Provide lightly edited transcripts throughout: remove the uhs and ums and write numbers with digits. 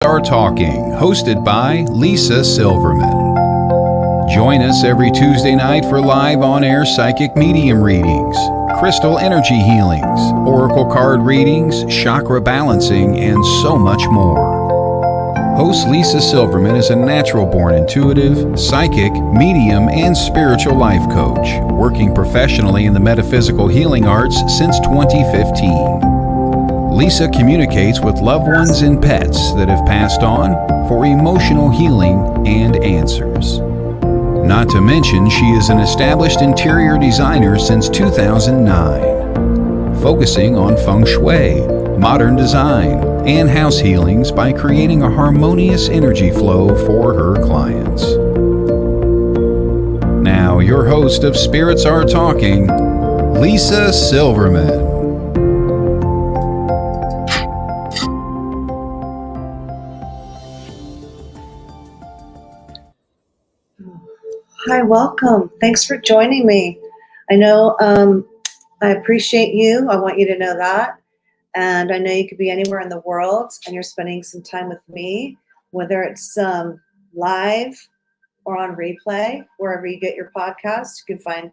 Are Talking, hosted by Lisa Silverman. Join us every Tuesday night for live on-air psychic medium readings, crystal energy healings, oracle card readings, chakra balancing, and so much more. Host Lisa Silverman is a natural-born intuitive, psychic, medium, and spiritual life coach, working professionally in the metaphysical healing arts since 2015. Lisa communicates with loved ones and pets that have passed on for emotional healing and answers. Not to mention, she is an established interior designer since 2009, focusing on Feng Shui, modern design, and house healings by creating a harmonious energy flow for her clients. Now, your host of Spirits Are Talking, Lisa Silverman. Hi, welcome. Thanks for joining me. I know I appreciate you. I want you to know that. And I know you could be anywhere in the world and you're spending some time with me, whether it's live or on replay, wherever you get your podcast. You can find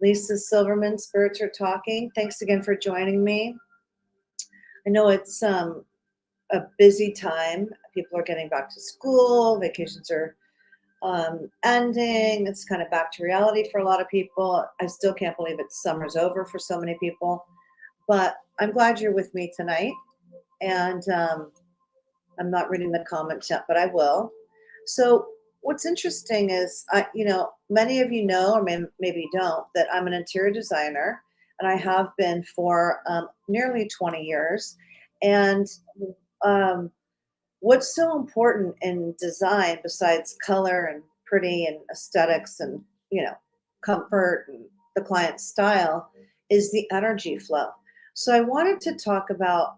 Lisa Silverman, Spirits Are Talking. Thanks again for joining me. I know it's a busy time. People are getting back to school. Vacations are ending. It's kind of back to reality for a lot of people. I still can't believe summer's over for so many people, but I'm glad you're with me tonight. And I'm not reading the comments yet, but I will. So what's interesting is, many of you know, or maybe you don't, that I'm an interior designer, and I have been for nearly 20 years. And what's so important in design, besides color and pretty and aesthetics and, comfort and the client's style, is the energy flow. So I wanted to talk about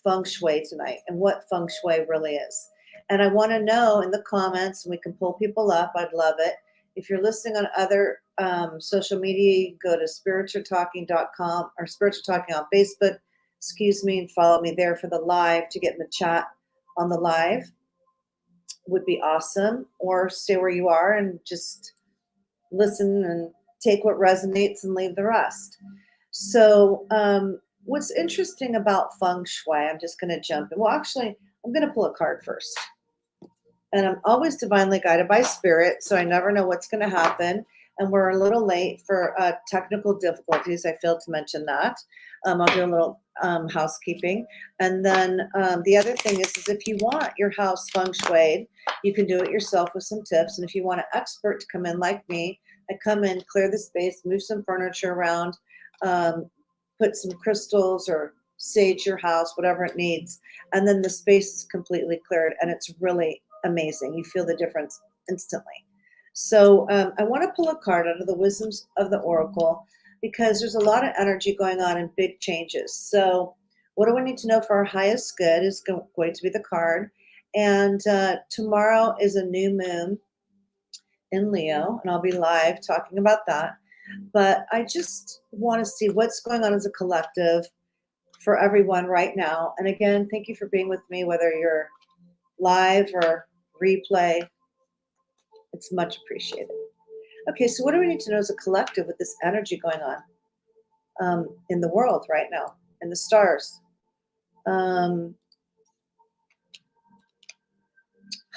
Feng Shui tonight and what Feng Shui really is. And I want to know in the comments, and we can pull people up. I'd love it. If you're listening on other social media, go to spiritualtalking.com or Spiritual Talking on Facebook, and follow me there for the live to get in the chat on the live would be awesome, or stay where you are and just listen and take what resonates and leave the rest. So what's interesting about Feng Shui, I'm just going to jump in. Well, actually, I'm going to pull a card first. And I'm always divinely guided by spirit, so I never know what's going to happen. And we're a little late for technical difficulties. I failed to mention that. I'll do a little housekeeping. And then the other thing is if you want your house feng shuied, you can do it yourself with some tips. And if you want an expert to come in like me, I come in, clear the space, move some furniture around, put some crystals or sage your house, whatever it needs. And then the space is completely cleared, and it's really amazing. You feel the difference instantly. So I want to pull a card out of the wisdoms of the oracle, because there's a lot of energy going on and big changes. So what do we need to know for our highest good is going to be the card. And tomorrow is a new moon in Leo, and I'll be live talking about that. But I just want to see what's going on as a collective for everyone right now. And again, thank you for being with me, whether you're live or replay. It's much appreciated. Okay, so what do we need to know as a collective with this energy going on in the world right now, in the stars? Oh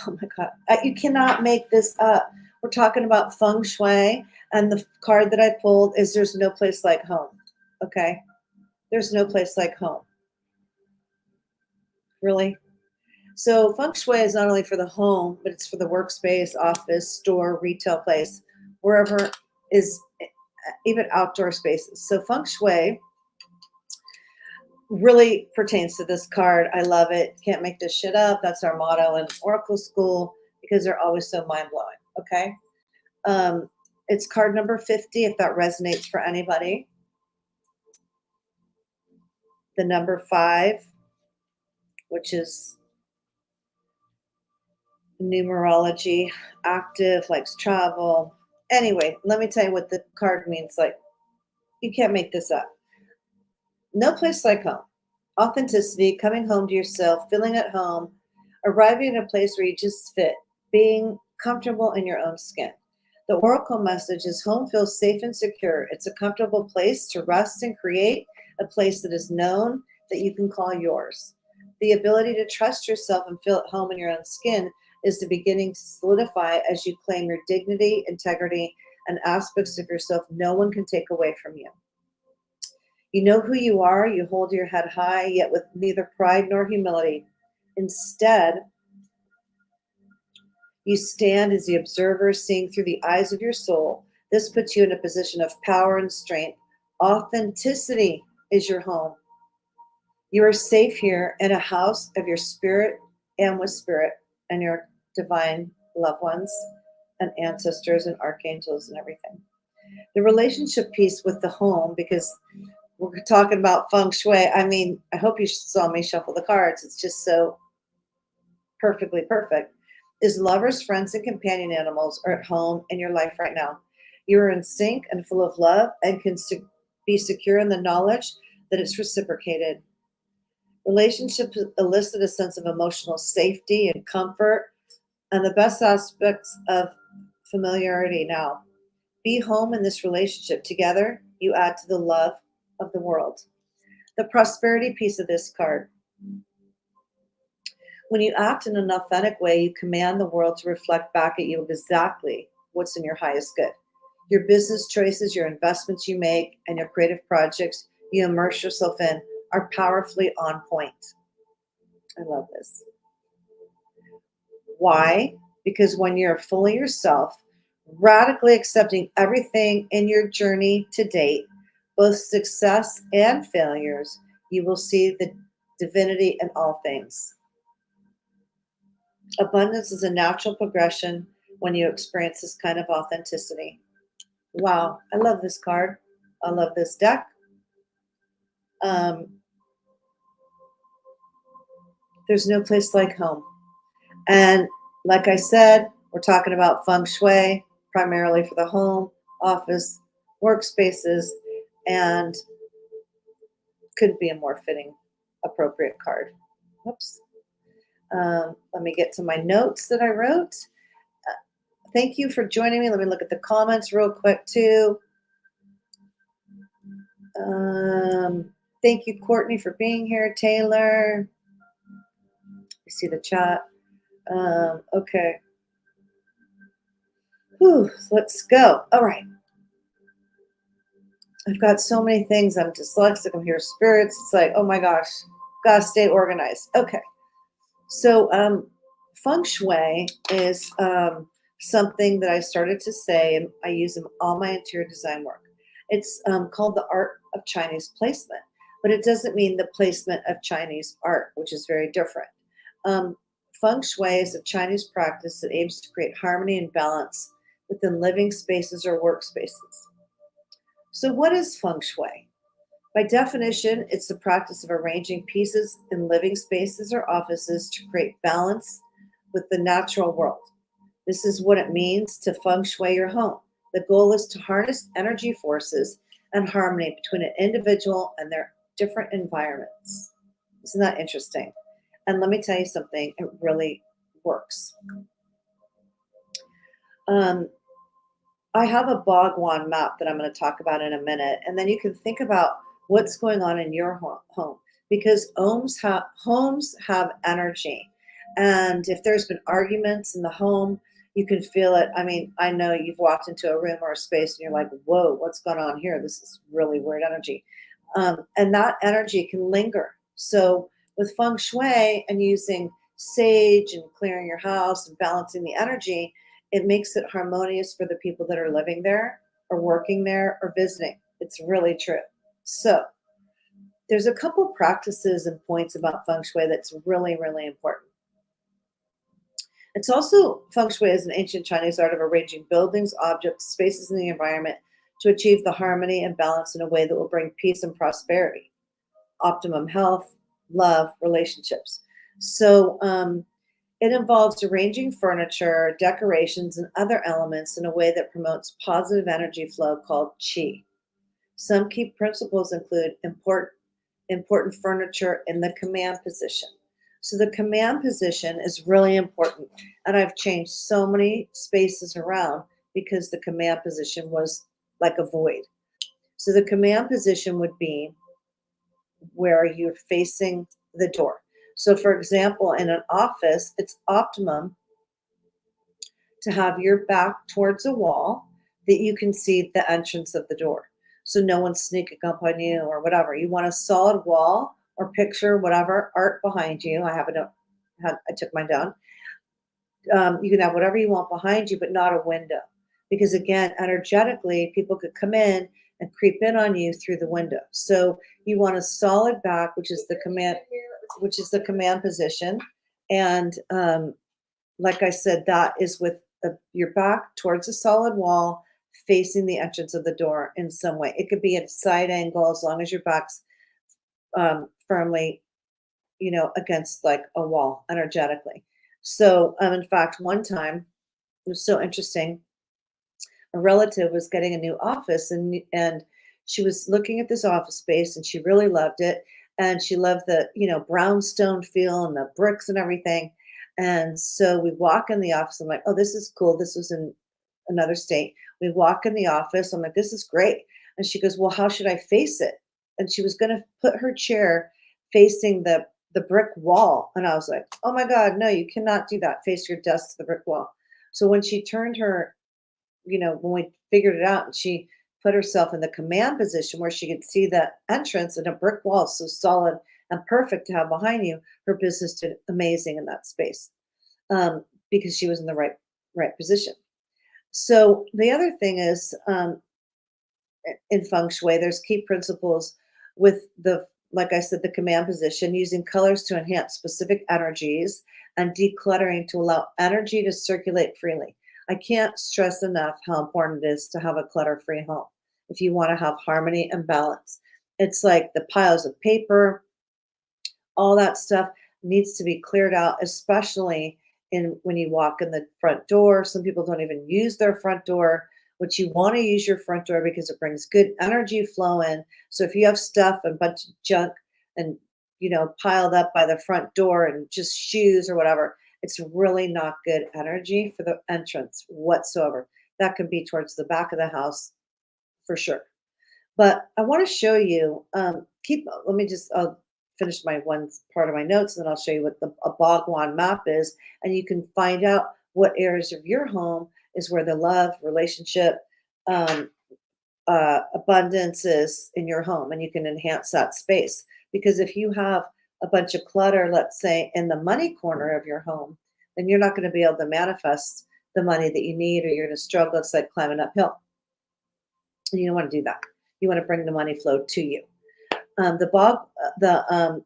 my God, you cannot make this up. We're talking about Feng Shui, and the card that I pulled is there's no place like home, okay? There's no place like home. Really? So Feng Shui is not only for the home, but it's for the workspace, office, store, retail place, wherever is, even outdoor spaces. So Feng Shui really pertains to this card. I love it. Can't make this shit up. That's our motto in Oracle School, because they're always so mind-blowing, okay? It's card number 50, if that resonates for anybody. The number 5, which is numerology, active, likes travel. Anyway, let me tell you what the card means. Like, you can't make this up. No place like home. Authenticity, coming home to yourself, feeling at home, arriving at a place where you just fit, being comfortable in your own skin. The oracle message is home feels safe and secure. It's a comfortable place to rest and create, a place that is known that you can call yours. The ability to trust yourself and feel at home in your own skin is the beginning to solidify as you claim your dignity, integrity, and aspects of yourself no one can take away from you. You know who you are, you hold your head high, yet with neither pride nor humility. Instead, you stand as the observer, seeing through the eyes of your soul. This puts you in a position of power and strength. Authenticity is your home. You are safe here in a house of your spirit and with spirit and your divine loved ones and ancestors and archangels and everything. The relationship piece with the home, because we're talking about feng shui. I mean, I hope you saw me shuffle the cards. It's just so perfectly perfect. Is lovers, friends, and companion animals are at home in your life right now. You are in sync and full of love and can be secure in the knowledge that it's reciprocated. Relationships elicit a sense of emotional safety and comfort and the best aspects of familiarity now. Be home in this relationship. Together, you add to the love of the world. The prosperity piece of this card. When you act in an authentic way, you command the world to reflect back at you exactly what's in your highest good. Your business choices, your investments you make, and your creative projects you immerse yourself in are powerfully on point. I love this. Why? Because when you're fully yourself, radically accepting everything in your journey to date, both success and failures, you will see the divinity in all things. Abundance is a natural progression when you experience this kind of authenticity. Wow, I love this card. I love this deck. Um, there's no place like home. And like I said, we're talking about feng shui primarily for the home, office, workspaces, and couldn't be a more fitting, appropriate card. Whoops. Let me get to my notes that I wrote. Thank you for joining me. Let me look at the comments real quick, too. Thank you, Courtney, for being here. Taylor. You see the chat. Okay. Whew, let's go. All right. I've got so many things. I'm dyslexic. I'm here spirits. It's like, oh my gosh, gotta stay organized. Okay. So feng shui is something that I started to say, and I use in all my interior design work. It's called the art of Chinese placement, but it doesn't mean the placement of Chinese art, which is very different. Feng shui is a Chinese practice that aims to create harmony and balance within living spaces or workspaces. So, what is feng shui? By definition, it's the practice of arranging pieces in living spaces or offices to create balance with the natural world. This is what it means to feng shui your home. The goal is to harness energy forces and harmony between an individual and their different environments. Isn't that interesting? And let me tell you something, it really works. I have a Bhagwan map that I'm going to talk about in a minute, and then you can think about what's going on in your home because homes have energy, and if there's been arguments in the home, you can feel it. I mean, I know you've walked into a room or a space and you're like, "Whoa, what's going on here? This is really weird energy," and that energy can linger. So with feng shui and using sage and clearing your house and balancing the energy, it makes it harmonious for the people that are living there or working there or visiting. It's really true. So there's a couple practices and points about feng shui that's really, really important. It's also feng shui is an ancient Chinese art of arranging buildings, objects, spaces in the environment to achieve the harmony and balance in a way that will bring peace and prosperity, optimum health, love, relationships. So it involves arranging furniture, decorations, and other elements in a way that promotes positive energy flow called qi. Some key principles include important furniture in the command position. So the command position is really important. And I've changed so many spaces around because the command position was like a void. So the command position would be where you're facing the door. So, for example, in an office, it's optimum to have your back towards a wall that you can see the entrance of the door. So no one's sneaking up on you or whatever. You want a solid wall or picture, whatever art behind you. I took mine down. You can have whatever you want behind you, but not a window. Because again, energetically, people could come in and creep in on you through the window. So you want a solid back, which is the command position. And like I said, that is with your back towards a solid wall, facing the entrance of the door in some way. It could be at a side angle as long as your back's firmly, against like a wall energetically. So, in fact, one time it was so interesting. A relative was getting a new office, and she was looking at this office space, and she really loved it, and she loved the brownstone feel and the bricks and everything. And so we walk in the office. I'm like, oh, this is cool. This was in another state. We walk in the office. I'm like, this is great. And she goes, well, how should I face it? And she was going to put her chair facing the brick wall. And I was like, oh my God, no, you cannot do that. Face your desk to the brick wall. So when she turned her, when we figured it out, and she put herself in the command position where she could see the entrance, and a brick wall so solid and perfect to have behind you, her business did amazing in that space, because she was in the right position. So the other thing is, in feng shui, there's key principles with like I said, the command position, using colors to enhance specific energies and decluttering to allow energy to circulate freely. I can't stress enough how important it is to have a clutter-free home if you want to have harmony and balance. It's like the piles of paper, all that stuff needs to be cleared out, especially when you walk in the front door. Some people don't even use their front door, which you want to use your front door because it brings good energy flow in. So if you have stuff and a bunch of junk and piled up by the front door and just shoes or whatever, it's really not good energy for the entrance whatsoever. That can be towards the back of the house for sure. But I want to show you, I'll finish my one part of my notes, and then I'll show you what a Bhagwan map is. And you can find out what areas of your home is where the love, relationship, abundance is in your home, and you can enhance that space. Because if you have a bunch of clutter, let's say in the money corner of your home, then you're not going to be able to manifest the money that you need, or you're going to struggle. It's like climbing uphill. And you don't want to do that. You want to bring the money flow to you.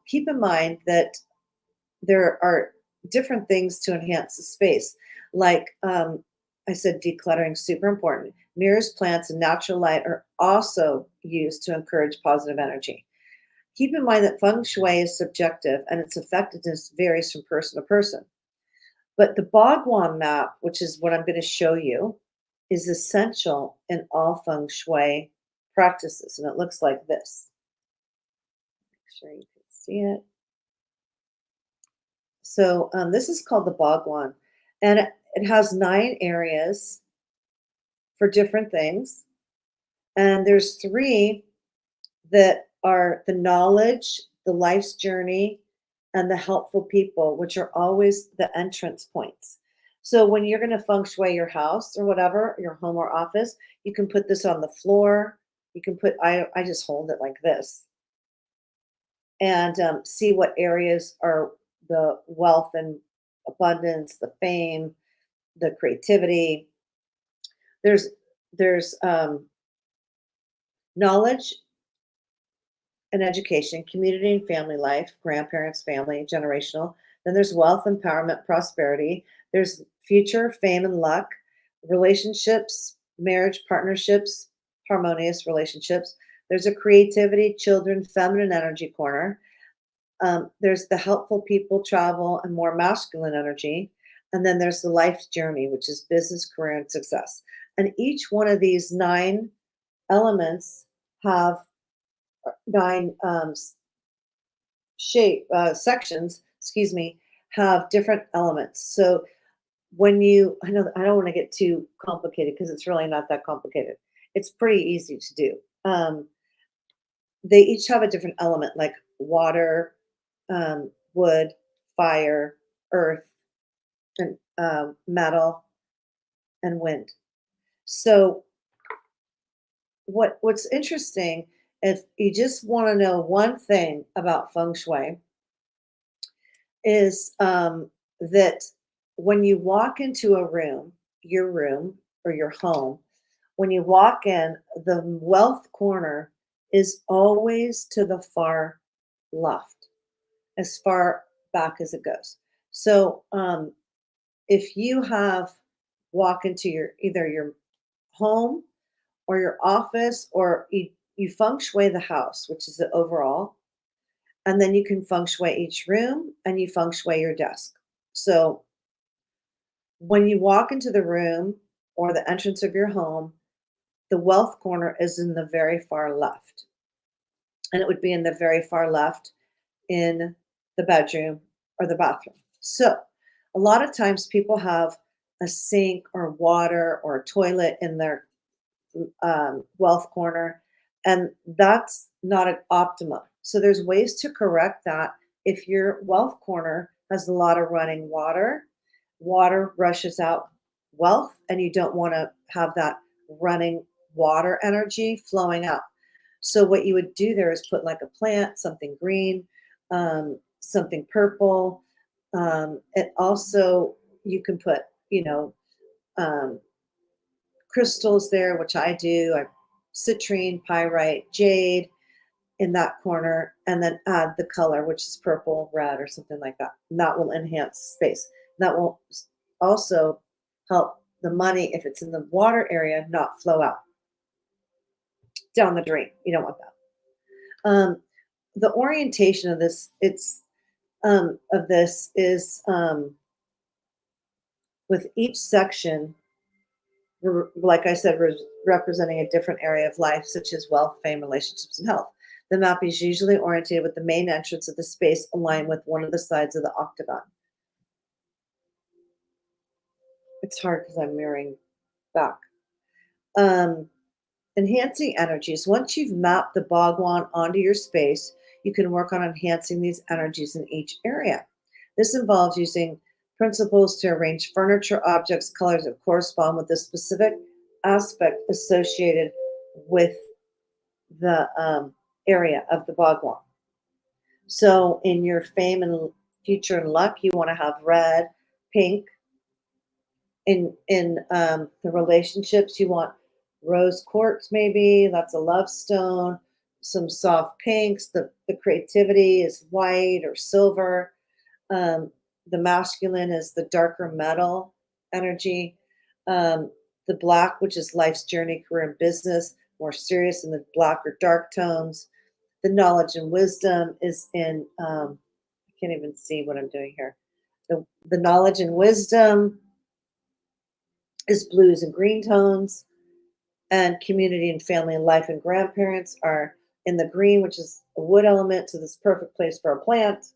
Keep in mind that there are different things to enhance the space. Like I said, decluttering is super important. Mirrors, plants, and natural light are also used to encourage positive energy. Keep in mind that feng shui is subjective, and its effectiveness varies from person to person. But the Bhagwan map, which is what I'm going to show you, is essential in all feng shui practices, and it looks like this. Make sure you can see it. So this is called the Bhagwan, and it has 9 areas for different things. And there's 3 that are the knowledge, the life's journey, and the helpful people, which are always the entrance points. So when you're going to feng shui your house or whatever, your home or office, you can put this on the floor. You can I just hold it like this, and see what areas are the wealth and abundance, the fame, the creativity. There's knowledge and education, community and family life, grandparents, family, generational. Then there's wealth, empowerment, prosperity. There's future, fame, and luck, relationships, marriage, partnerships, harmonious relationships. There's a creativity, children, feminine energy corner. There's the helpful people, travel, and more masculine energy. And then there's the life journey, which is business, career, and success. And each one of these 9 elements have 9 sections excuse me, have different elements. So I know I don't want to get too complicated because it's really not that complicated. It's pretty easy to do. They each have a different element, like water, wood, fire, earth, and metal, and wind. So what's interesting, if you just want to know one thing about feng shui, is that when you walk into a room, your room or your home, when you walk in, the wealth corner is always to the far left, as far back as it goes. So if you have walk into your either your home or your office, or you feng shui the house, which is the overall, and then you can feng shui each room and you feng shui your desk. So when you walk into the room or the entrance of your home, the wealth corner is in the very far left. And it would be in the very far left in the bedroom or the bathroom. So a lot of times people have a sink or water or a toilet in their wealth corner, and that's not an optimum. So there's ways to correct that. If your wealth corner has a lot of running water, water rushes out wealth, and you don't want to have that running water energy flowing out. So what you would do there is put like a plant, something green, something purple. And also you can put, um, crystals there, which I do. I citrine, pyrite, jade in that corner, and then add the color, which is purple, red, or something like that. And that will enhance space. That will also help the money, if it's in the water area, not flow out down the drain. You don't want that. The orientation of this, is with each section, like I said, representing a different area of life, such as wealth, fame, relationships, and health. The map is usually oriented with the main entrance of the space aligned with one of the sides of the octagon. It's hard because I'm mirroring back. Um, Enhancing energies. Once you've mapped the Bhagwan onto your space, you can work on enhancing these energies in each area. This involves using principles to arrange furniture, objects, colors that correspond with the specific aspect associated with the area of the Bhagwan. So, in your fame and future and luck, you want to have red, pink. In the relationships, you want rose quartz, maybe that's a love stone. Some soft pinks. The creativity is white or silver. Um, the masculine is the darker metal energy. Um, the black, which is life's journey, career, and business, more serious in the black or dark tones. The knowledge and wisdom is in, I can't even see what I'm doing here. The knowledge and wisdom is blues and green tones. And community and family and life and grandparents are in the green, which is a wood element, so this perfect place for a plant,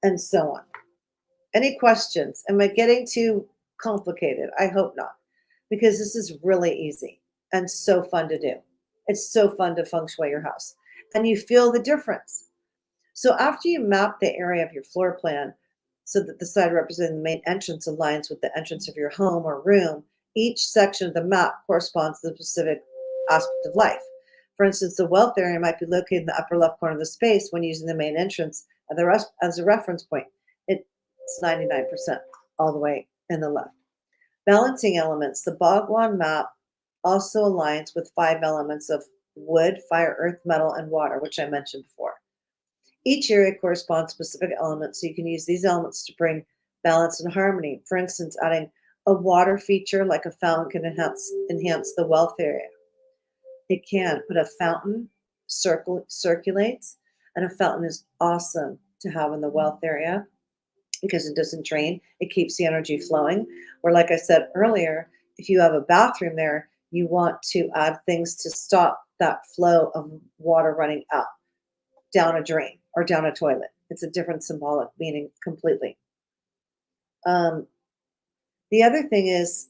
and so on. Any questions? Am I getting too complicated? I hope not, because this is really easy and so fun to do. It's so fun to feng shui your house, and you feel the difference. So after you map the area of your floor plan so that the side representing the main entrance aligns with the entrance of your home or room, each section of the map corresponds to the specific aspect of life. For instance, the wealth area might be located in the upper left corner of the space when using the main entrance as a reference point. It's 99% all the way in the left. Balancing elements. The Bhagwan map also aligns with 5 elements of wood, fire, earth, metal, and water, which I mentioned before. Each area corresponds to specific elements, so you can use these elements to bring balance and harmony. For instance, adding a water feature like a fountain can enhance the wealth area. It can, but a fountain circulates, and a fountain is awesome to have in the wealth area because it doesn't drain. It keeps the energy flowing. Or like I said earlier, if you have a bathroom there, you want to add things to stop that flow of water running out down a drain or down a toilet. It's a different symbolic meaning completely. Um, the other thing is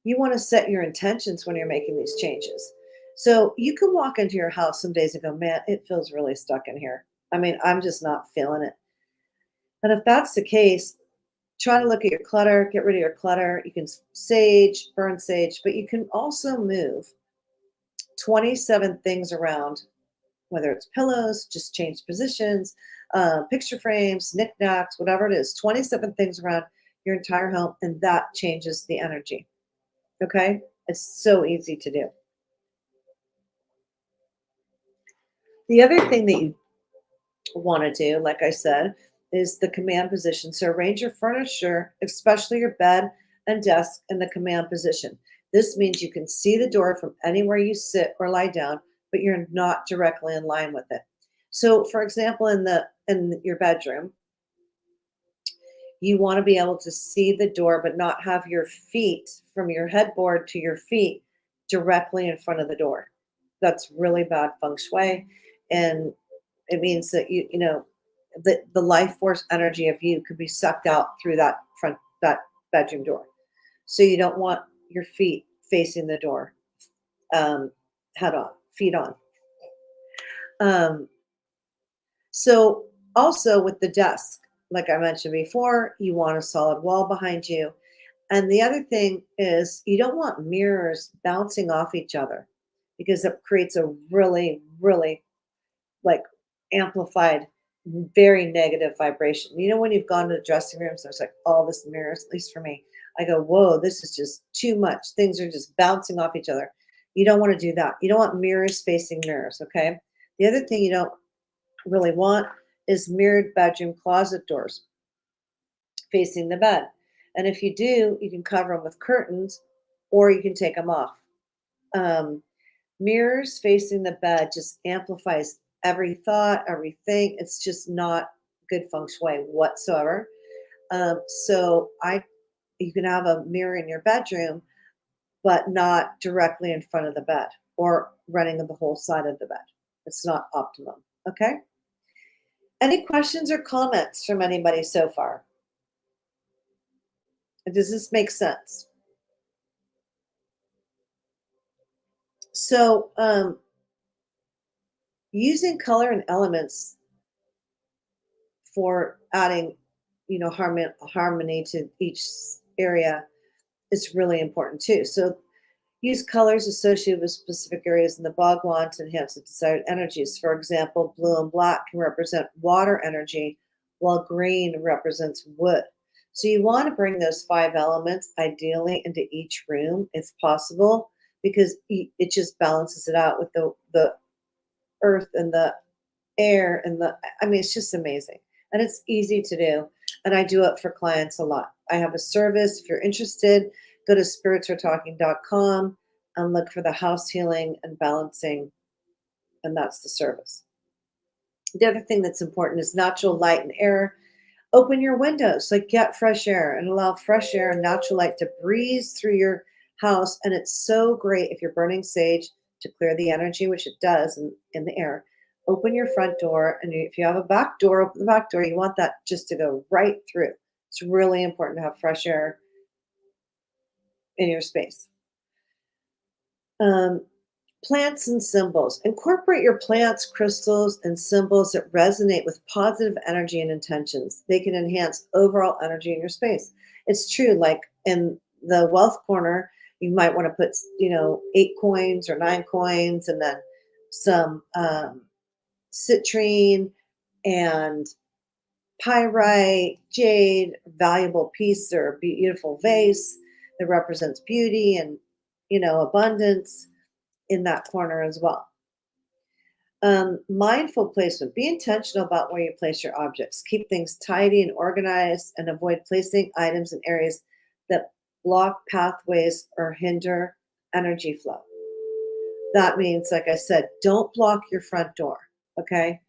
you want to set your intentions when you're making these changes. So you can walk into your house some days and go, man, it feels really stuck in here. I mean, I'm just not feeling it. And if that's the case, try to look at your clutter, get rid of your clutter. You can sage, burn sage, but you can also move 27 things around, whether it's pillows, just change positions, picture frames, knickknacks, whatever it is, 27 things around your entire home, and that changes the energy. Okay? It's so easy to do. The other thing that you want to do, like I said, is the command position. So arrange your furniture, especially your bed and desk, in the command position. This means you can see the door from anywhere you sit or lie down, but you're not directly in line with it. So, for example, in your bedroom, you want to be able to see the door, but not have your feet from your headboard to your feet directly in front of the door. That's really bad feng shui, and it means that the life force energy of you could be sucked out through that bedroom door. So you don't want your feet facing the door, um, head on, feet on. Um, so also with the desk, like I mentioned before, you want a solid wall behind you. And the other thing is you don't want mirrors bouncing off each other because it creates a really, really like amplified, very negative vibration. You know, when you've gone to the dressing rooms, there's like all this mirrors, at least for me. I go, whoa, this is just too much. Things are just bouncing off each other. You don't want to do that. You don't want mirrors facing mirrors, okay? The other thing you don't really want is mirrored bedroom closet doors facing the bed. And if you do, you can cover them with curtains or you can take them off. Um, Mirrors facing the bed just amplifies every thought, everything. It's just not good feng shui whatsoever. So you can have a mirror in your bedroom, but not directly in front of the bed or running the whole side of the bed. It's not optimum. Okay. Any questions or comments from anybody so far? Does this make sense? So, using color and elements for adding, harmony to each area is really important too. So use colors associated with specific areas in the Bhagwan to enhance the desired energies. For example, blue and black can represent water energy, while green represents wood. So you want to bring those 5 elements ideally into each room if possible, because it just balances it out with the earth and the air and it's just amazing. And it's easy to do. And I do it for clients a lot. I have a service. If you're interested, go to spiritsweretalking.com and look for the house healing and balancing. And that's the service. The other thing that's important is natural light and air. Open your windows, like get fresh air and allow fresh air and natural light to breeze through your house. And it's so great if you're burning sage to clear the energy, which it does in the air. Open your front door, and if you have a back door, open the back door. You want that just to go right through. It's really important to have fresh air in your space. Plants and symbols. Incorporate your plants, crystals, and symbols that resonate with positive energy and intentions. They can enhance overall energy in your space. It's true, like in the wealth corner, you might want to put, 8 coins or 9 coins, and then some citrine and pyrite, jade, valuable piece or beautiful vase that represents beauty and, abundance in that corner as well. Mindful placement. Be intentional about where you place your objects. Keep things tidy and organized and avoid placing items in areas that block pathways or hinder energy flow. That means, like I said, don't block your front door, okay?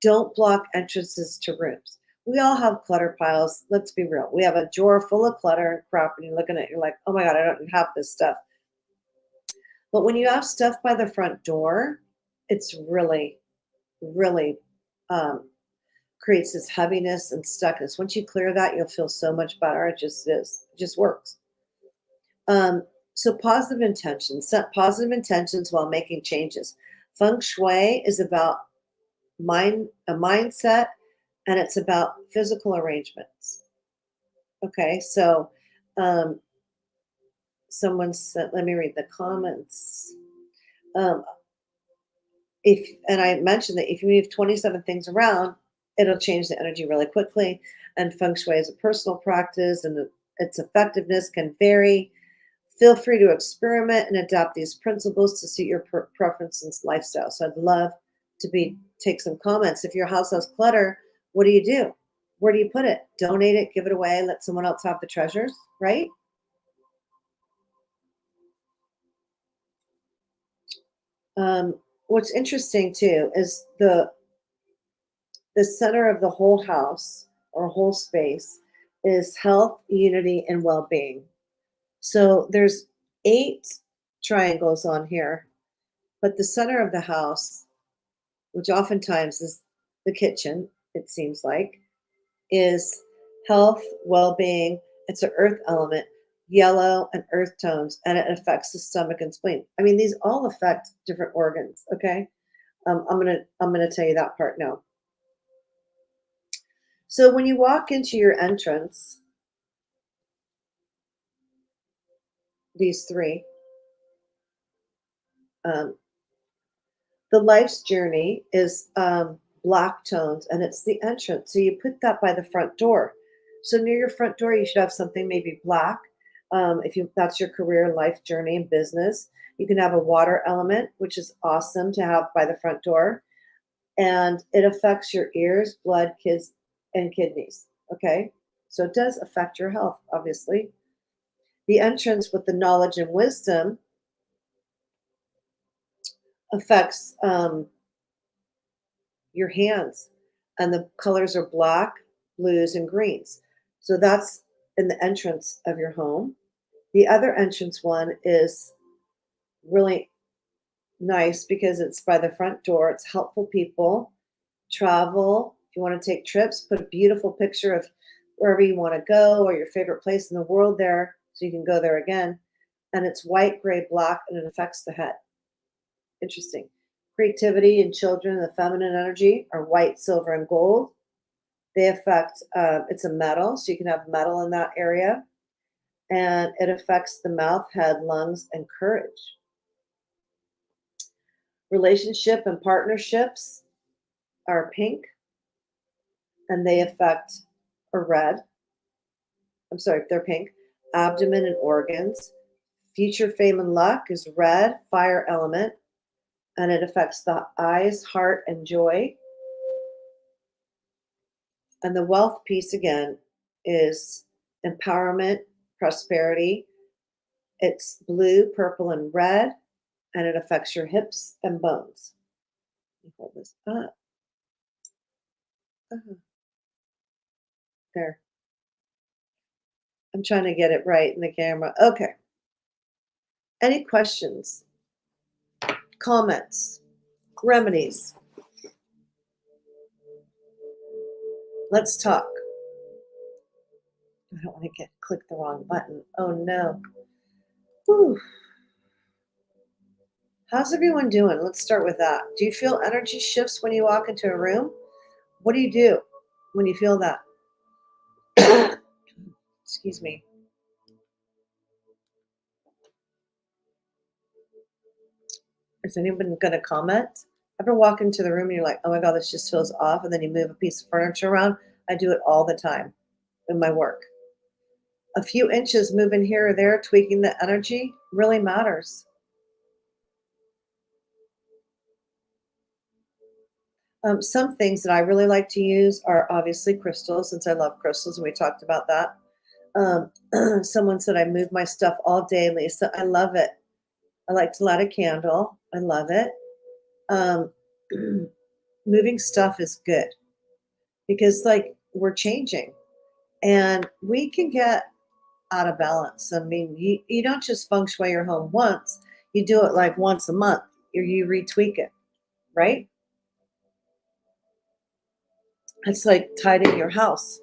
Don't block entrances to rooms. We all have clutter piles. Let's be real. We have a drawer full of clutter and crap, and you're looking at it, you're like, oh my God, I don't have this stuff. But when you have stuff by the front door, it's really, really creates this heaviness and stuckness. Once you clear that, you'll feel so much better. It just is. It just works. So positive intentions, set positive intentions while making changes. Feng Shui is about a mindset, and it's about physical arrangements. Okay, so um, someone said, let me read the comments. Um, if and I mentioned that if you move 27 things around, it'll change the energy really quickly. And Feng Shui is a personal practice, and its effectiveness can vary. Feel free to experiment and adapt these principles to suit your preference and lifestyle. So I'd love to take some comments. If your house has clutter, what do you do? Where do you put it? Donate it, give it away, let someone else have the treasures, right? What's interesting too is the center of the whole house or whole space is health, unity, and well-being. So there's 8 triangles on here, but the center of the house, which oftentimes is the kitchen, it seems like, is health, well-being. It's an earth element, yellow and earth tones, and it affects the stomach and spleen. I mean, these all affect different organs. Okay, I'm gonna tell you that part now. So when you walk into your entrance, these three, um, the life's journey is black tones, and it's the entrance. So you put that by the front door. So near your front door, you should have something maybe black. If that's your career, life journey, and business, you can have a water element, which is awesome to have by the front door, and it affects your ears, blood, kids, and kidneys. Okay, so it does affect your health, obviously. The entrance with the knowledge and wisdom affects your hands, and the colors are black, blues, and greens. So that's in the entrance of your home. The other entrance one is really nice because it's by the front door. It's helpful people, travel. If you want to take trips, put a beautiful picture of wherever you want to go or your favorite place in the world there so you can go there again. And it's white, gray, black, and it affects the head. Interesting. Creativity and children, the feminine energy are white, silver, and gold. They affect, it's a metal, so you can have metal in that area. And it affects the mouth, head, lungs, and courage. Relationship and partnerships are pink, and they affect a red. I'm sorry, they're pink. Abdomen and organs. Future fame and luck is red, fire element, and it affects the eyes, heart, and joy. And the wealth piece again is empowerment, prosperity. It's blue, purple, and red, and it affects your hips and bones. Let me hold this up. Uh-huh. There. I'm trying to get it right in the camera. Okay. Any questions, comments, remedies? Let's talk. I don't want to click the wrong button. Oh no. Whew. How's everyone doing? Let's start with that. Do you feel energy shifts when you walk into a room? What do you do when you feel that? Excuse me. Is anyone going to comment? Ever walk into the room and you're like, oh my God, this just feels off, and then you move a piece of furniture around? I do it all the time in my work. A few inches moving here or there, tweaking the energy really matters. Some things that I really like to use are obviously crystals, since I love crystals, and we talked about that. Someone said I move my stuff all day, Lisa. I love it. I like to light a candle. I love it. Um, moving stuff is good because, like, we're changing and we can get out of balance. I mean, you don't just feng shui your home once, you do it like once a month, or you retweak it, right? It's like tidying your house.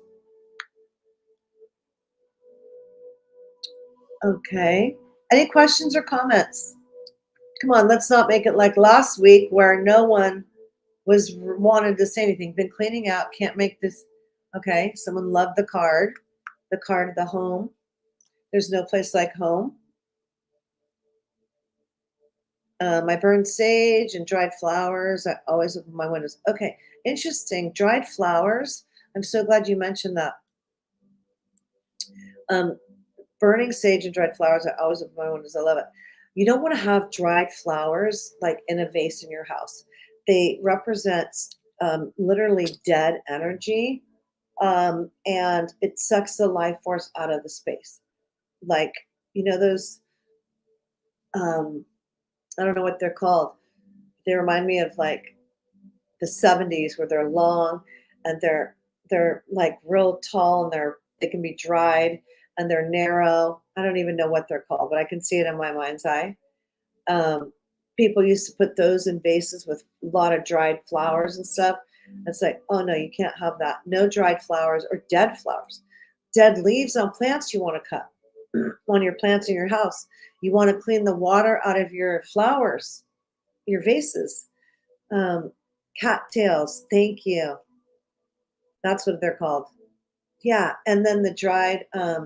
Okay. Any questions or comments? Come on, let's not make it like last week where no one wanted to say anything. Been cleaning out, can't make this. Okay, someone loved the card of the home. There's no place like home. I burned sage and dried flowers. I always open my windows. Okay, interesting. Dried flowers. I'm so glad you mentioned that. Um, Burning sage and dried flowers. I always open my windows. I love it. You don't want to have dried flowers like in a vase in your house. They represent literally dead energy, and it sucks the life force out of the space. Like, those, I don't know what they're called. They remind me of like the 70s where they're long and they're like real tall and they can be dried and they're narrow. I don't even know what they're called, but I can see it in my mind's eye. Um, People used to put those in vases with a lot of dried flowers and stuff. It's like, oh no, you can't have that. No dried flowers or dead flowers. Dead leaves on plants you want to cut on your plants in your house. You want to clean the water out of your flowers, your vases. Cattails, thank you. That's what they're called. Yeah, and then the dried, uh,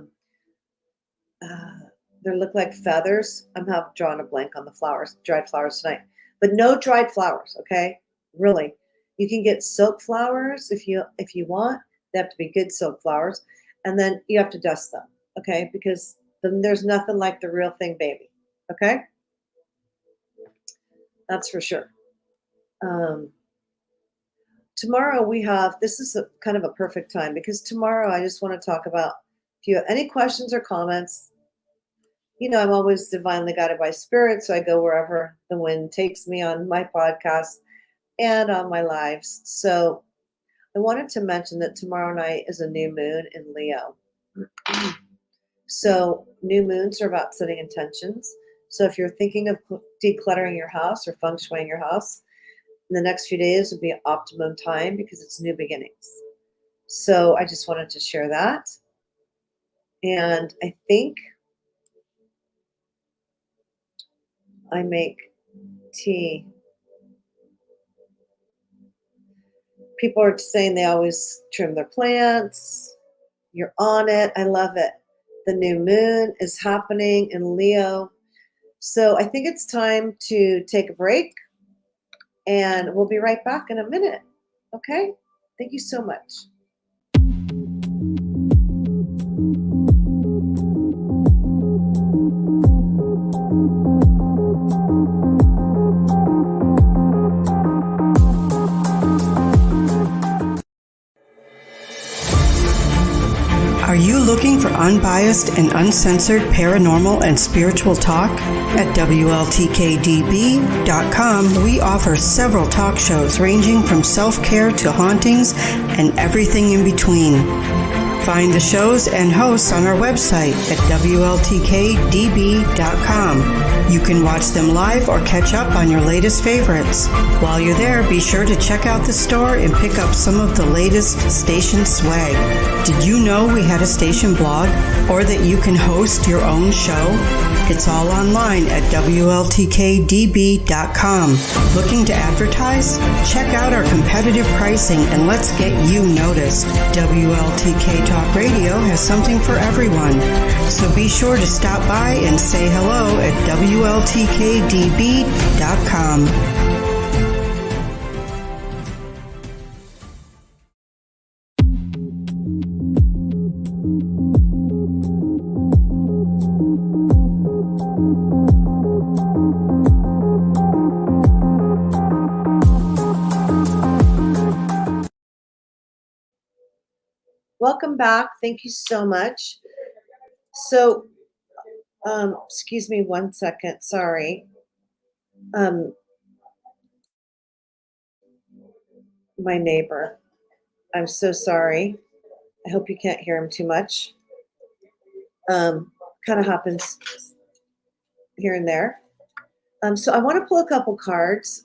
they look like feathers. I'm drawing a blank on the flowers, dried flowers tonight. But no dried flowers, okay? Really. You can get silk flowers if you want. They have to be good silk flowers. And then you have to dust them, okay? Because then there's nothing like the real thing, baby. Okay? That's for sure. Tomorrow this is kind of a perfect time because tomorrow I just want to talk about, if you have any questions or comments, I'm always divinely guided by spirit, so I go wherever the wind takes me on my podcast and on my lives. So I wanted to mention that tomorrow night is a new moon in Leo. So new moons are about setting intentions. So if you're thinking of decluttering your house or feng shuiing your house, the next few days would be optimum time because it's new beginnings. So I just wanted to share that. And I think I make tea. People are saying they always trim their plants. You're on it. I love it. The new moon is happening in Leo. So I think it's time to take a break. And we'll be right back in a minute. Okay? Thank you so much. Are you looking for unbiased and uncensored paranormal and spiritual talk? At WLTKDB.com, we offer several talk shows ranging from self-care to hauntings and everything in between. Find the shows and hosts on our website at WLTKDB.com. You can watch them live or catch up on your latest favorites. While you're there, be sure to check out the store and pick up some of the latest station swag. Did you know we had a station blog or that you can host your own show? It's all online at WLTKDB.com. Looking to advertise? Check out our competitive pricing and let's get you noticed. WLTK Talk Radio has something for everyone. So be sure to stop by and say hello at WLTKDB.com. Welcome back. Thank you so much. So, excuse me 1 second. Sorry. My neighbor. I'm so sorry. I hope you can't hear him too much. Kind of happens here and there. So I want to pull a couple cards.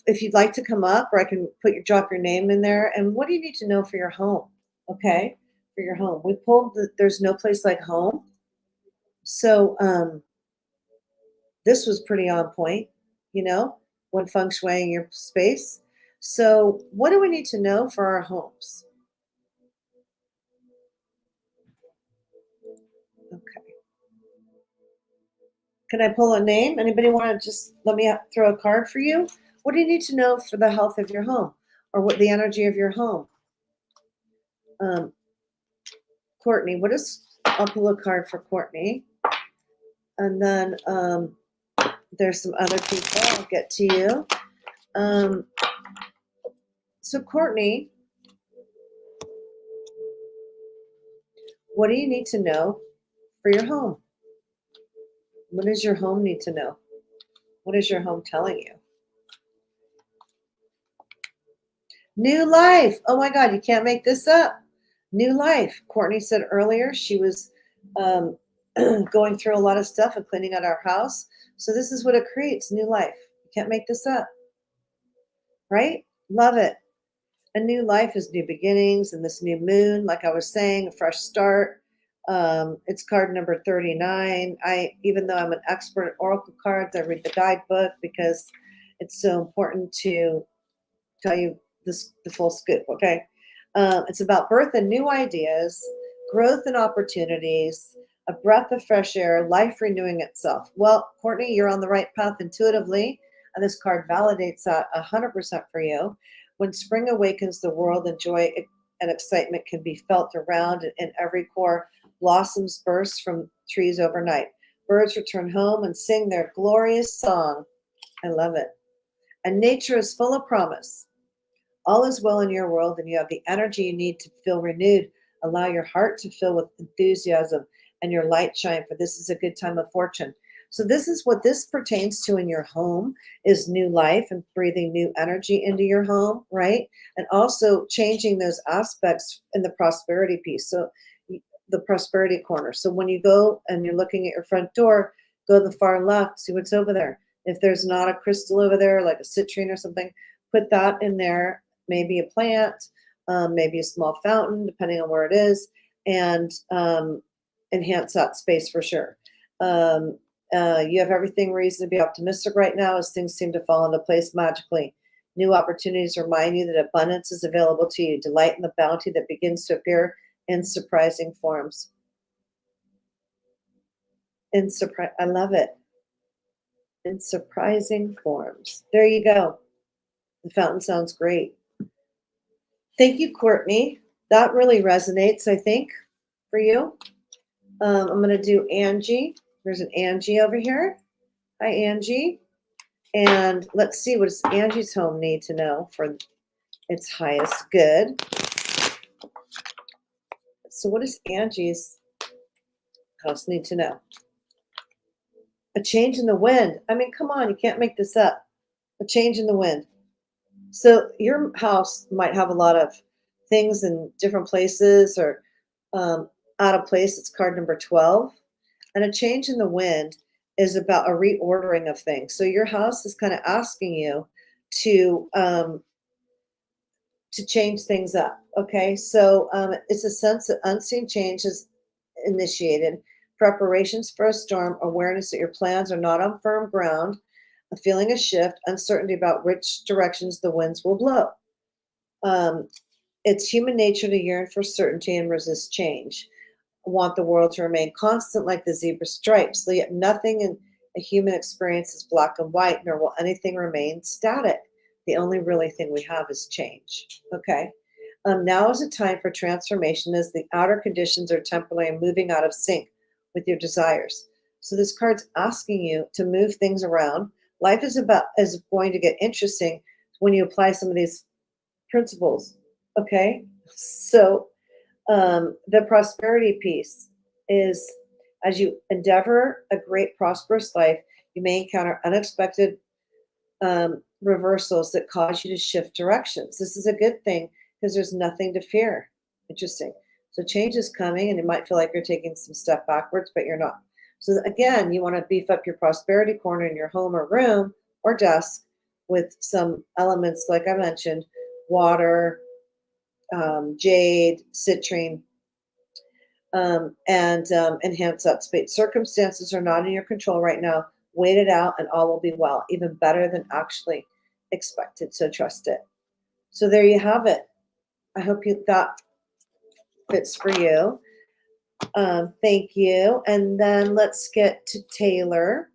if you'd like to come up, or I can drop your name in there. And what do you need to know for your home? Okay, for your home. We pulled there's no place like home. So this was pretty on point, you know, when feng shuiing your space. So what do we need to know for our homes? Okay. Can I pull a name? Anybody want to just let me throw a card for you? What do you need to know for the health of your home, or what the energy of your home? Um, Courtney, what is? I'll pull a card for Courtney, and then there's some other people. I'll get to you. So Courtney, what do you need to know for your home? What does your home need to know? What is your home telling you? New life. Oh my God, you can't make this up. New life. Courtney said earlier she was going through a lot of stuff and cleaning out our house. So this is what it creates, new life. You can't make this up. Right? Love it. A new life is new beginnings, and this new moon, like I was saying, a fresh start. It's card number 39. Even though I'm an expert at oracle cards, I read the guidebook because it's so important to tell you the full scoop. Okay, it's about birth and new ideas, growth and opportunities, a breath of fresh air, life renewing itself. Well, Courtney, you're on the right path intuitively, and this card validates that 100% for you. When spring awakens the world, and joy and excitement can be felt around and in every core. Blossoms burst from trees overnight. Birds return home and sing their glorious song. I love it. And nature is full of promise. All is well in your world, and you have the energy you need to feel renewed. Allow your heart to fill with enthusiasm and your light shine, for this is a good time of fortune. So this is what this pertains to in your home, is new life and breathing new energy into your home, right? And also changing those aspects in the prosperity piece. So the prosperity corner. So when you go and you're looking at your front door, go to the far left, see what's over there. If there's not a crystal over there, like a citrine or something, put that in there, maybe a plant, maybe a small fountain, depending on where it is, and enhance that space for sure. You have everything reason to be optimistic right now, as things seem to fall into place magically. New opportunities remind you that abundance is available to you. Delight in the bounty that begins to appear in surprising forms. I love it. In surprising forms. There you go. The fountain sounds great. Thank you, Courtney. That really resonates, I think, for you. I'm going to do Angie. There's an Angie over here. Hi, Angie. And let's see, what does Angie's home need to know for its highest good? So what does Angie's house need to know? A change in the wind. I mean, come on, you can't make this up. A change in the wind. So your house might have a lot of things in different places, or out of place. It's card number 12. And a change in the wind is about a reordering of things. So your house is kind of asking you to change things up. Okay, so it's a sense that unseen change is initiated, preparations for a storm, awareness that your plans are not on firm ground, a feeling of shift, uncertainty about which directions the winds will blow. It's human nature to yearn for certainty and resist change. Want the world to remain constant like the zebra stripes, so yet nothing in a human experience is black and white, nor will anything remain static. The only really thing we have is change. Okay. Now is a time for transformation, as the outer conditions are temporarily moving out of sync with your desires. So this card's asking you to move things around. Life is going to get interesting when you apply some of these principles. Okay. So the prosperity piece is, as you endeavor a great prosperous life, you may encounter unexpected reversals that cause you to shift directions. This is a good thing because there's nothing to fear. Interesting. So change is coming, and you might feel like you're taking some step backwards, but you're not. So again, you want to beef up your prosperity corner in your home or room or desk with some elements, like I mentioned, water, jade, citrine, and enhance that space. Circumstances are not in your control right now. Wait it out and all will be well, even better than actually expected. So trust it. So there you have it. I hope that fits for you. Thank you. And then let's get to Taylor.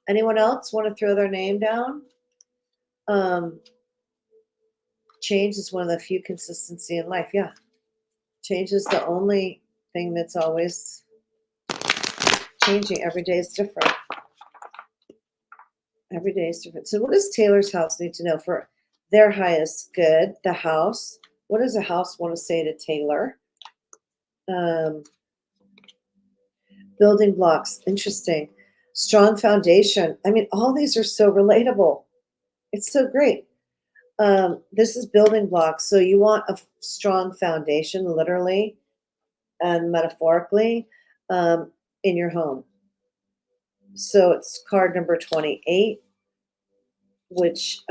Anyone else want to throw their name down? Change is one of the few consistency in life. Yeah. Change is the only thing that's always changing. Every day is different. Every day is different. So what does Taylor's house need to know for their highest good? The house. What does the house want to say to Taylor? Building blocks. Interesting. Strong foundation. I mean, all these are so relatable. It's so great. This is building blocks. So you want a strong foundation, literally and metaphorically, in your home. So it's card number 28, which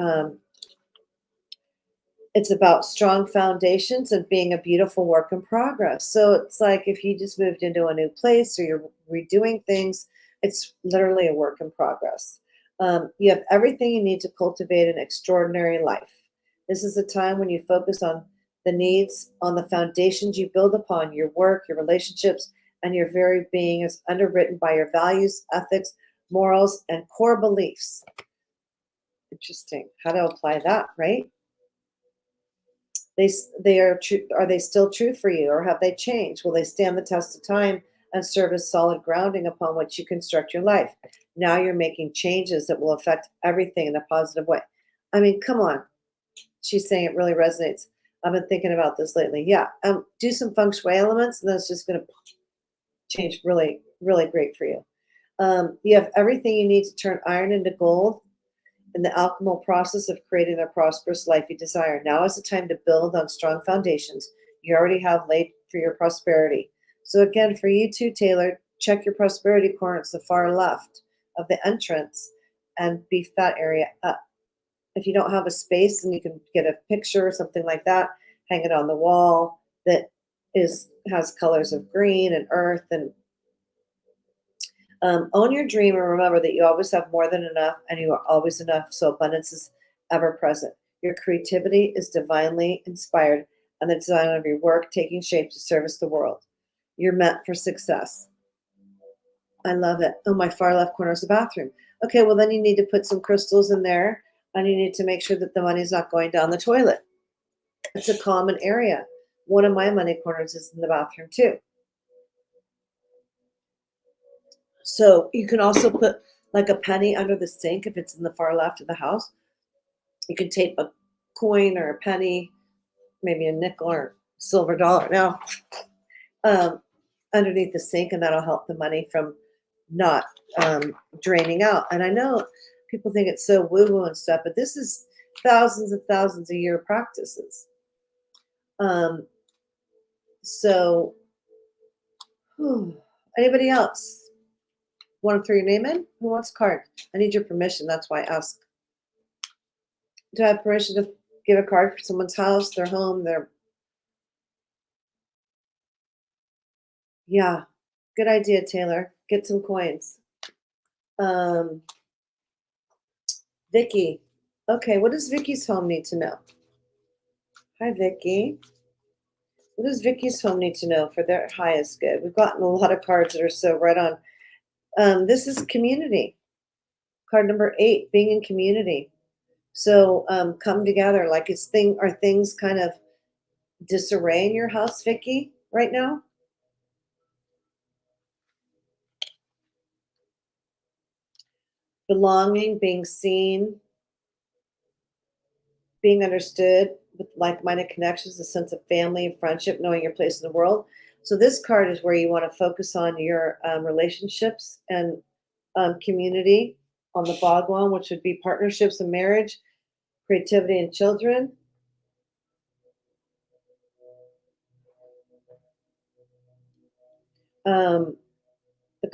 it's about strong foundations and being a beautiful work in progress. So it's like if you just moved into a new place or you're redoing things, it's literally a work in progress. You have everything you need to cultivate an extraordinary life. This is a time when you focus on the needs, on the foundations you build upon. Your work, your relationships, and your very being is underwritten by your values, ethics, morals, and core beliefs. Interesting. How to apply that, right? They are true. Are they still true for you, or have they changed? Will they stand the test of time and serve as solid grounding upon which you construct your life? Now you're making changes that will affect everything in a positive way. I mean, come on. She's saying it really resonates. I've been thinking about this lately. Yeah. Do some feng shui elements, and then it's just going to change really, really great for you. You have everything you need to turn iron into gold in the alchemical process of creating the prosperous life you desire. Now is the time to build on strong foundations you already have laid for your prosperity. So again, for you too, Taylor, check your prosperity corner. It's the far left of the entrance and beef that area up. If you don't have a space, and you can get a picture or something like that, hang it on the wall that has colors of green and earth, and own your dream, and remember that you always have more than enough and you are always enough, so abundance is ever present. Your creativity is divinely inspired and the design of your work taking shape to service the world. You're meant for success. I love it. Oh, my far left corner is the bathroom. Okay, well, then you need to put some crystals in there, and you need to make sure that the money's not going down the toilet. It's a common area. One of my money corners is in the bathroom too. So you can also put like a penny under the sink if it's in the far left of the house. You can tape a coin or a penny, maybe a nickel or silver dollar now, underneath the sink, and that'll help the money from not draining out. And I know people think it's so woo-woo and stuff, but this is thousands a year practices. So anybody else want to throw your name in? Who wants a card? I need your permission. That's why I ask. Do I have permission to give a card for someone's house, their home, their... Yeah, good idea, Taylor. Get some coins. Vicky. Okay, what does Vicky's home need to know? Hi, Vicky. What does Vicky's home need to know for their highest good? We've gotten a lot of cards that are so right on. This is community. Card number 8, being in community. So come together. Like are things kind of disarray in your house, Vicky, right now? Belonging, being seen, being understood with like-minded connections, a sense of family and friendship, knowing your place in the world. So this card is where you want to focus on your relationships and community on the Bhagwan, which would be partnerships and marriage, creativity and children. The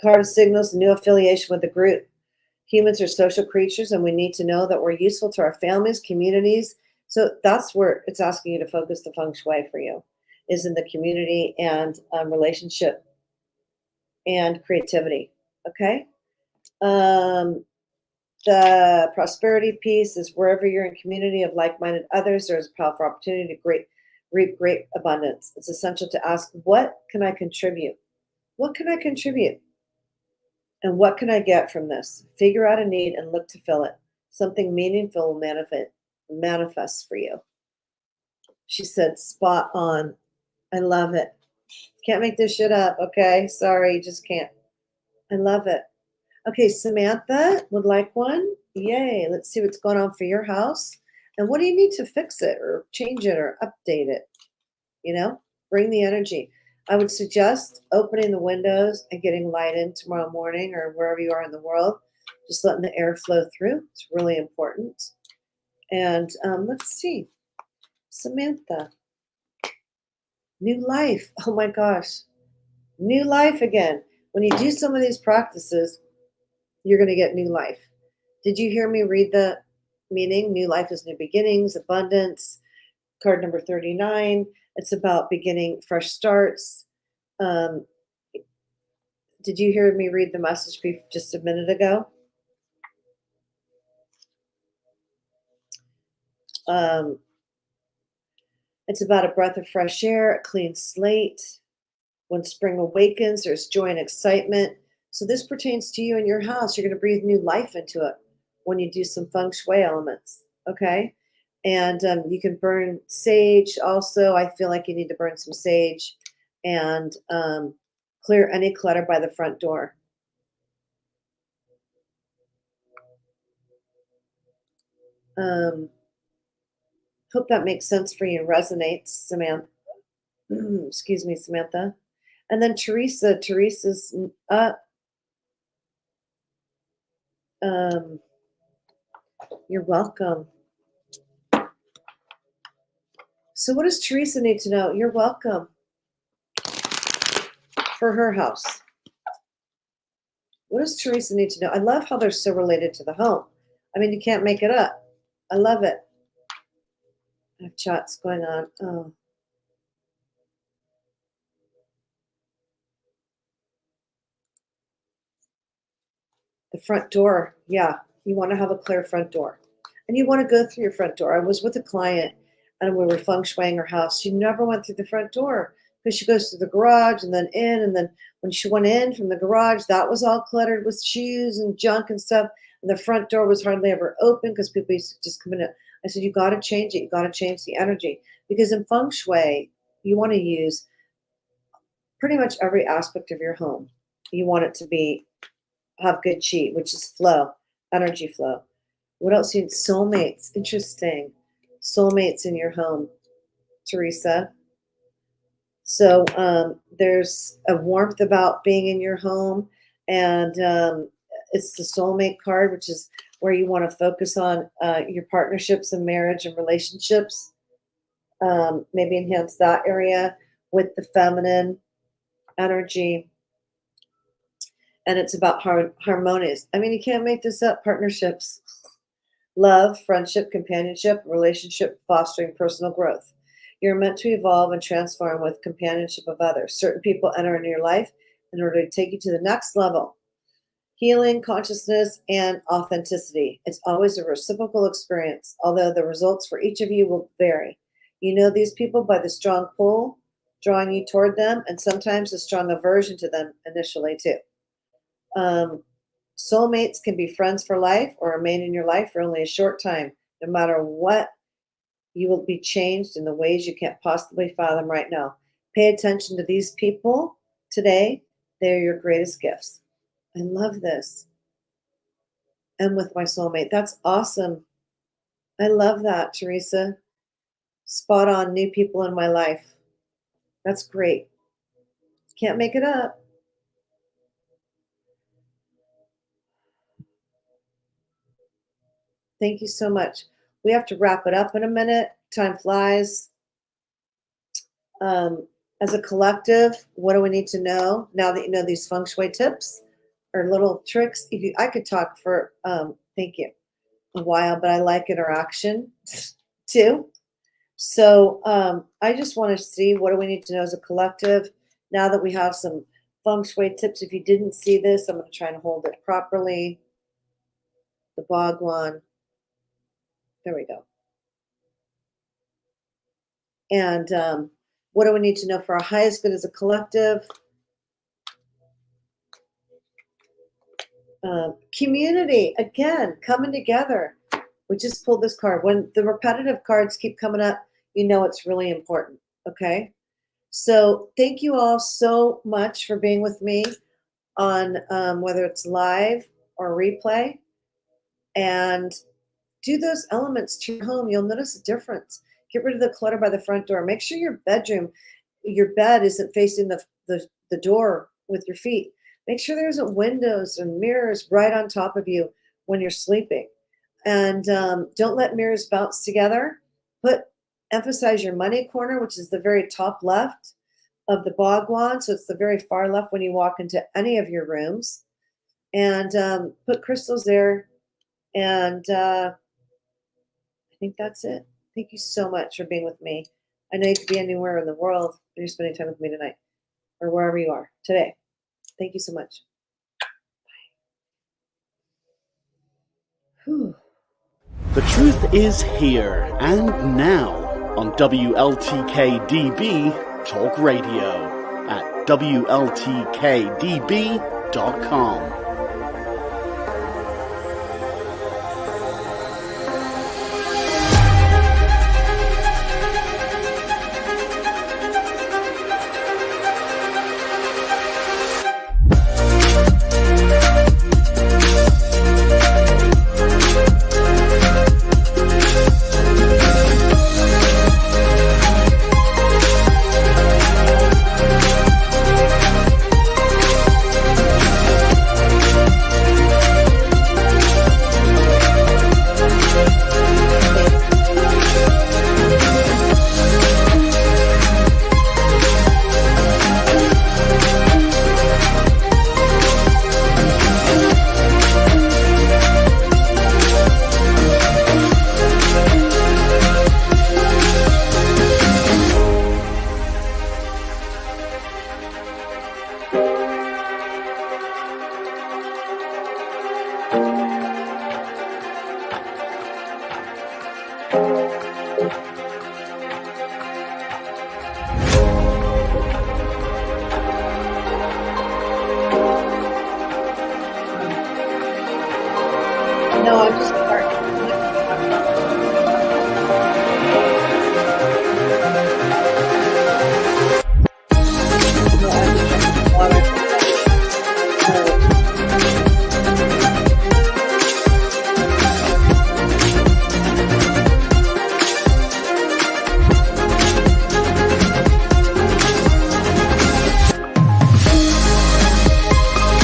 card signals new affiliation with the group. Humans are social creatures, and we need to know that we're useful to our families, communities. So that's where it's asking you to focus the feng shui for you, is in the community and relationship and creativity. Okay. The prosperity piece is wherever you're in community of like-minded others, there's a powerful opportunity to reap great abundance. It's essential to ask, what can I contribute? What can I contribute? And what can I get from this? Figure out a need and look to fill it. Something meaningful will manifest for you. She said, spot on. I love it. Can't make this shit up, okay? Sorry, just can't. I love it. Okay, Samantha would like one. Yay. Let's see what's going on for your house. And what do you need to fix it or change it or update it? Bring the energy. I would suggest opening the windows and getting light in tomorrow morning or wherever you are in the world. Just letting the air flow through. It's really important. And let's see. Samantha. New life. Oh my gosh. New life again. When you do some of these practices, you're going to get new life. Did you hear me read the meaning? New life is new beginnings, abundance. Card number 39. It's about beginning fresh starts. Did you hear me read the message just a minute ago? It's about a breath of fresh air, a clean slate. When spring awakens, there's joy and excitement. So this pertains to you and your house. You're going to breathe new life into it when you do some feng shui elements, okay? And you can burn sage also. I feel like you need to burn some sage and clear any clutter by the front door. Hope that makes sense for you and resonates, Samantha. Excuse me, Samantha. And then Teresa's up. You're welcome. So what does Teresa need to know? You're welcome. For her house. What does Teresa need to know? I love how they're so related to the home. I mean, you can't make it up. I love it. I have chats going on. Oh. The front door. Yeah. You want to have a clear front door. And you want to go through your front door. I was with a client and we were feng shuiing her house. She never went through the front door because she goes through the garage and then in. And then when she went in from the garage, that was all cluttered with shoes and junk and stuff. And the front door was hardly ever open because people used to just come in. I said, you got to change it. You got to change the energy. Because in feng shui, you want to use pretty much every aspect of your home. You want it to have good chi, which is flow, energy flow. What else? You need soulmates. Interesting. Soulmates in your home, Teresa. So there's a warmth about being in your home, and it's the soulmate card, which is where you want to focus on your partnerships and marriage and relationships. Maybe enhance that area with the feminine energy. And it's about harmonious. I mean, you can't make this up. Partnerships, love, friendship, companionship, relationship, fostering personal growth. You're meant to evolve and transform with companionship of others. Certain people enter into your life in order to take you to the next level. Healing, consciousness, and authenticity. It's always a reciprocal experience, although the results for each of you will vary. You know these people by the strong pull, drawing you toward them, and sometimes a strong aversion to them initially too. Soulmates can be friends for life or remain in your life for only a short time. No matter what, you will be changed in the ways you can't possibly fathom right now. Pay attention to these people today. They're your greatest gifts. I love this. And with my soulmate. That's awesome. I love that, Teresa. Spot on, new people in my life. That's great. Can't make it up. Thank you so much. We have to wrap it up in a minute. Time flies. As a collective, what do we need to know now that you know these feng shui tips? or little tricks. If you, I could talk for, thank you, a while, but I like interaction too. So I just want to see, what do we need to know as a collective now that we have some feng shui tips. If you didn't see this, I'm going to try and hold it properly. The Bhagwan. There we go. And what do we need to know for our highest good as a collective? Community, again, coming together. We just pulled this card. When the repetitive cards keep coming up, you know it's really important, okay? So thank you all so much for being with me on whether it's live or replay. And do those elements to your home. You'll notice a difference. Get rid of the clutter by the front door. Make sure your bed isn't facing the door with your feet. Make sure there isn't windows and mirrors right on top of you when you're sleeping. And don't let mirrors bounce together. Emphasize your money corner, which is the very top left of the Bhagwan. So it's the very far left when you walk into any of your rooms. And put crystals there. And I think that's it. Thank you so much for being with me. I know you could be anywhere in the world, but you're spending time with me tonight, or wherever you are today. Thank you so much. Whew. The truth is here and now on WLTKDB Talk Radio at WLTKDB.com.